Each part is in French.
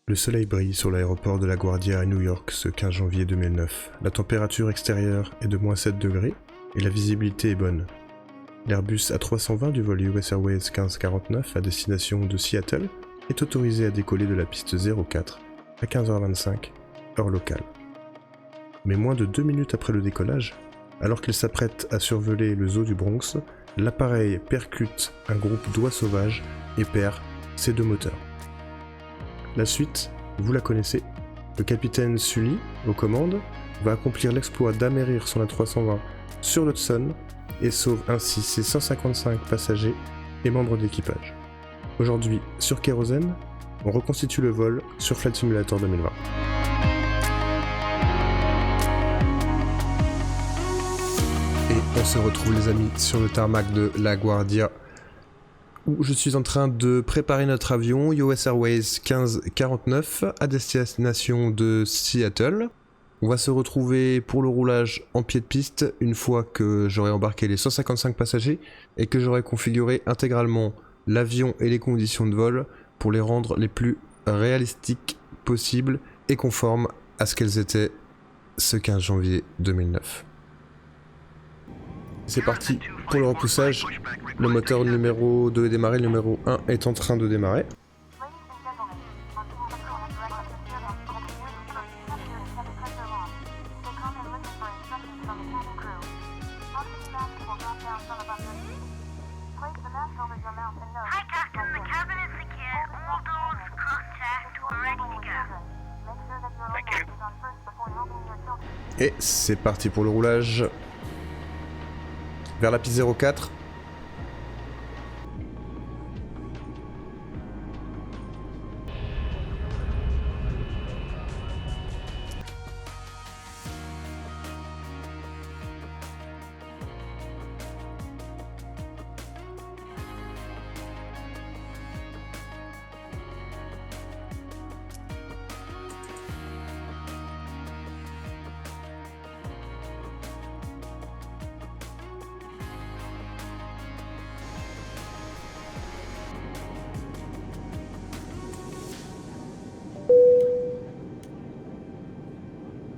Le soleil brille sur l'aéroport de LaGuardia à New York ce 15 janvier 2009. La température extérieure est de -7 degrés et la visibilité est bonne. L'Airbus A320 du vol US Airways 1549 à destination de Seattle est autorisé à décoller de la piste 04 à 15h25, heure locale. Mais moins de 2 minutes après le décollage, alors qu'il s'apprête à survoler le zoo du Bronx, l'appareil percute un groupe d'oies sauvages et perd ses 2 moteurs. La suite, vous la connaissez. Le capitaine Sully, aux commandes, va accomplir l'exploit d'amérir son A320 sur l'Hudson et sauve ainsi ses 155 passagers et membres d'équipage. Aujourd'hui, sur Kérosène, on reconstitue le vol sur Flight Simulator 2020. Et on se retrouve les amis sur le tarmac de LaGuardia où je suis en train de préparer notre avion US Airways 1549 à destination de Seattle. On va se retrouver pour le roulage en pied de piste une fois que j'aurai embarqué les 155 passagers et que j'aurai configuré intégralement l'avion et les conditions de vol pour les rendre les plus réalistiques possibles et conformes à ce qu'elles étaient ce 15 janvier 2009. C'est parti pour le repoussage. Le moteur numéro 2 est démarré, le numéro 1 est en train de démarrer. Et c'est parti pour le roulage vers la piste 04.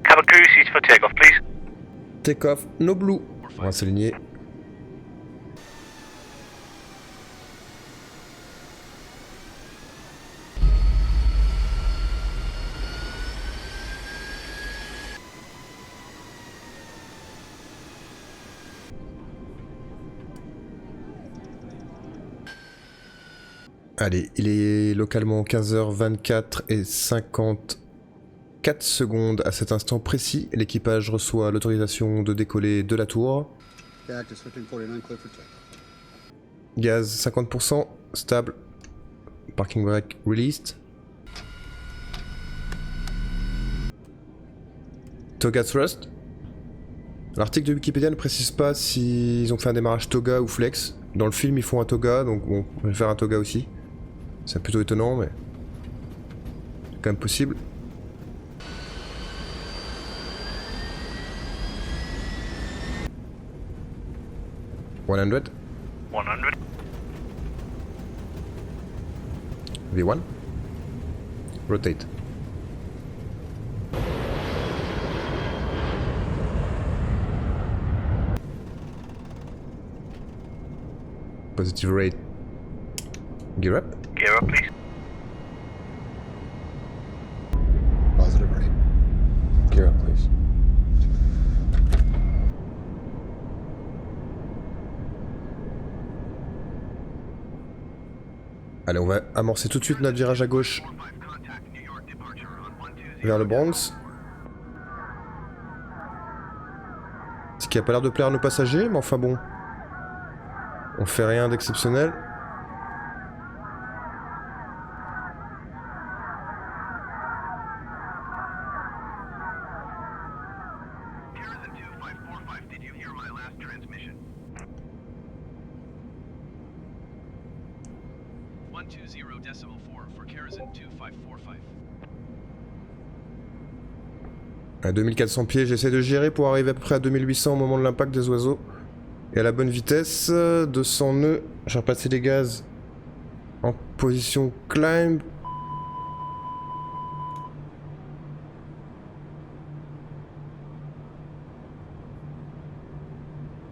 Cabin crew, cease for takeoff, please. Take off, no blue. On va s'aligner. Allez, il est localement 15h24 et 54 secondes à cet instant précis. L'équipage reçoit l'autorisation de décoller de la tour. Gaz 50%, stable. Parking brake released. Toga thrust. L'article de Wikipédia ne précise pas s'ils ont fait un démarrage toga ou flex. Dans le film, ils font un toga, donc bon, on va faire un toga aussi. C'est plutôt étonnant, mais c'est quand même possible. V1. V1. Rotate. Positive rate. Gear up. Gear up, please. Positive rate. Gear up, please. Allez, on va amorcer tout de suite notre virage à gauche vers le Bronx. Ce qui a pas l'air de plaire à nos passagers, mais enfin bon. On fait rien d'exceptionnel. À 2400 pieds, j'essaie de gérer pour arriver à peu près à 2800 au moment de l'impact des oiseaux. Et à la bonne vitesse, 200 nœuds. J'ai repassé les gaz en position climb.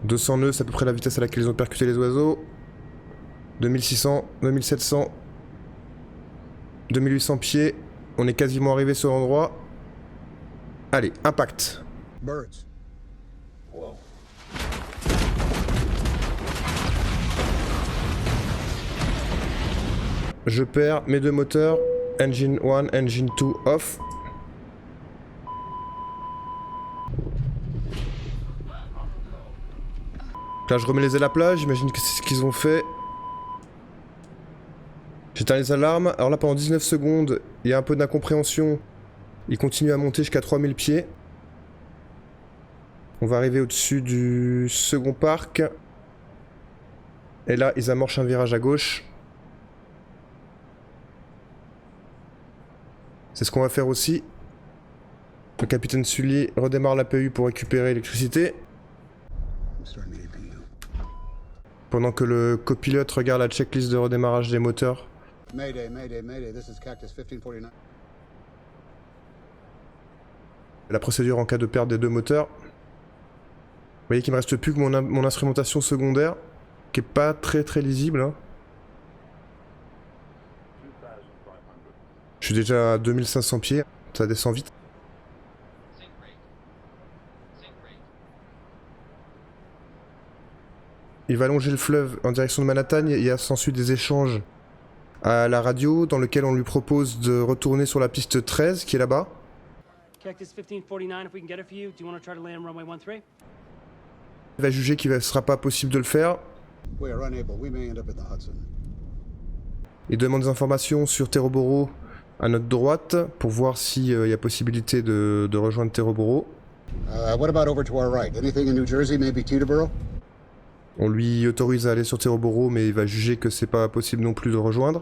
200 nœuds, c'est à peu près la vitesse à laquelle ils ont percuté les oiseaux. 2600, 2700, 2800 pieds. On est quasiment arrivé sur l'endroit. Allez, impact. Birds. Whoa. Je perds mes deux moteurs. Engine 1, Engine 2 off. Là je remets les ailes à plat, j'imagine que c'est ce qu'ils ont fait. J'éteins les alarmes. Alors là pendant 19 secondes, il y a un peu d'incompréhension. Il continue à monter jusqu'à 3000 pieds. On va arriver au-dessus du second parc. Et là, ils amorcent un virage à gauche. C'est ce qu'on va faire aussi. Le capitaine Sully redémarre l'APU pour récupérer l'électricité. Pendant que le copilote regarde la checklist de redémarrage des moteurs. Mayday, mayday, mayday. This is Cactus 1549. La procédure en cas de perte des deux moteurs. Vous voyez qu'il me reste plus que mon instrumentation secondaire, qui est pas très lisible. Hein. Je suis déjà à 2500 pieds, ça descend vite. Il va longer le fleuve en direction de Manhattan, il y a s'ensuit des échanges à la radio dans lequel on lui propose de retourner sur la piste 13 qui est là-bas. Cactus 1549, if we can get it for you, do you want to try to land runway 13? Il va juger qu'il ne sera pas possible de le faire. We are unable. We may end up in the Hudson. Il demande des informations sur Terroboro à notre droite pour voir s'il y a possibilité de rejoindre Terroboro. What about over to our right? Anything in New Jersey, maybe Teterboro? On lui autorise à aller sur Terroboro, mais il va juger que c'est pas possible non plus de rejoindre.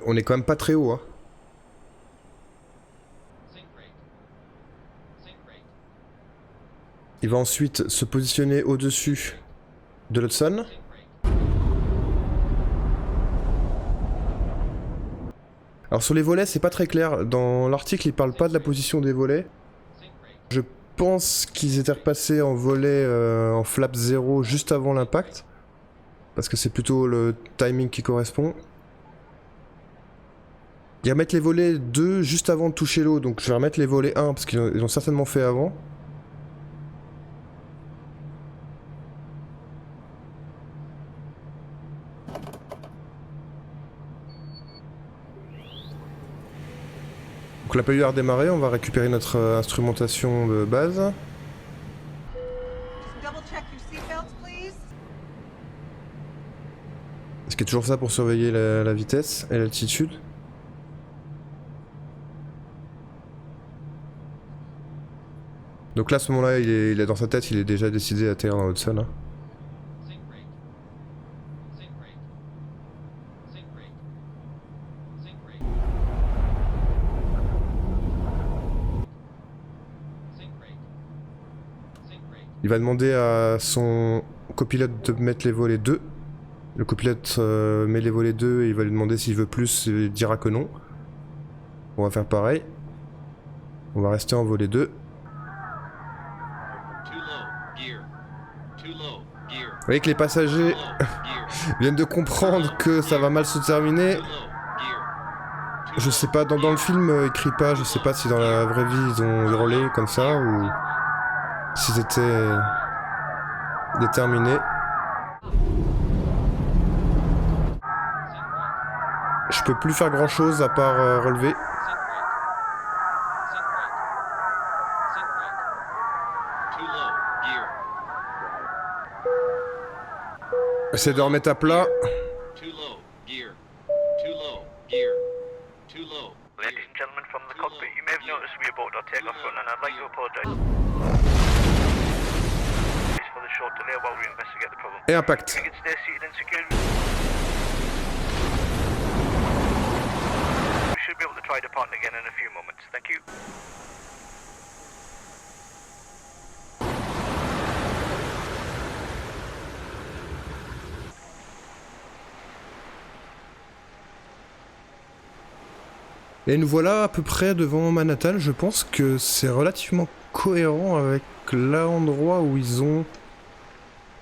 On est quand même pas très haut, hein. Il va ensuite se positionner au-dessus de l'Hudson. Alors sur les volets, c'est pas très clair. Dans l'article, il parle pas de la position des volets. Je pense qu'ils étaient repassés en volet en flap 0 juste avant l'impact. Parce que c'est plutôt le timing qui correspond. Ils remettent les volets 2 juste avant de toucher l'eau, donc je vais remettre les volets 1 parce qu'ils ont certainement fait avant. Donc la PU a redémarré, on va récupérer notre instrumentation de base. Est-ce qu'il y a toujours ça pour surveiller la vitesse et l'altitude? Donc là, à ce moment-là, il est dans sa tête, il est déjà décidé à atterrir dans l'Hudson. Hein. Il va demander à son copilote de mettre les volets 2. Le copilote met les volets 2 et il va lui demander s'il veut plus, et il dira que non. On va faire pareil. On va rester en volet 2. Vous voyez que les passagers viennent de comprendre que ça va mal se terminer. Je sais pas, dans le film, ils crient pas, je sais pas si dans la vraie vie ils ont hurlé comme ça ou s'ils étaient déterminés. Je peux plus faire grand chose à part relever. Essaye de remettre à plat. Ladies and gentlemen from the cockpit, you may have noticed we aborted our takeoff run and I'd like to apologize for the short delay while we investigate the problem. Et impact. You can stay seated and secure. We should be able to try departing again in a few moments. Thank you. Et nous voilà à peu près devant Manhattan. Je pense que c'est relativement cohérent avec l'endroit où ils ont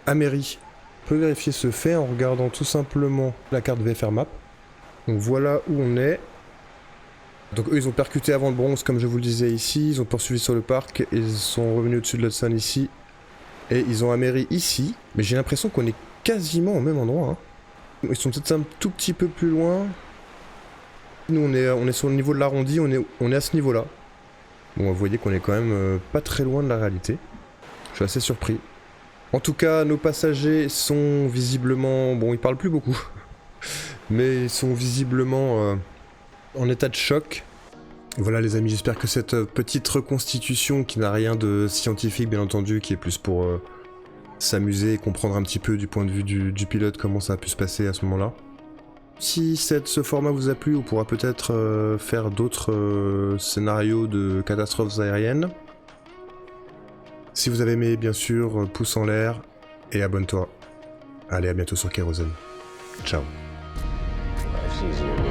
Amery. On peut vérifier ce fait en regardant tout simplement la carte VFR Map. Donc voilà où on est. Donc eux ils ont percuté avant le Bronx comme je vous le disais ici, ils ont poursuivi sur le parc, ils sont revenus au-dessus de l'Hudson ici. Et ils ont Amery ici, mais j'ai l'impression qu'on est quasiment au même endroit. Hein. Ils sont peut-être un tout petit peu plus loin. Nous on est sur le niveau de l'arrondi, on est à ce niveau-là. Bon vous voyez qu'on est quand même pas très loin de la réalité. Je suis assez surpris. En tout cas nos passagers sont visiblement... Bon ils parlent plus beaucoup. Mais ils sont visiblement en état de choc. Voilà les amis, j'espère que cette petite reconstitution qui n'a rien de scientifique bien entendu, qui est plus pour s'amuser et comprendre un petit peu du point de vue du pilote comment ça a pu se passer à ce moment-là. Si ce format vous a plu, on pourra peut-être faire d'autres scénarios de catastrophes aériennes. Si vous avez aimé, bien sûr, pouce en l'air et abonne-toi. Allez, à bientôt sur Kérosène. Ciao. Life's easier.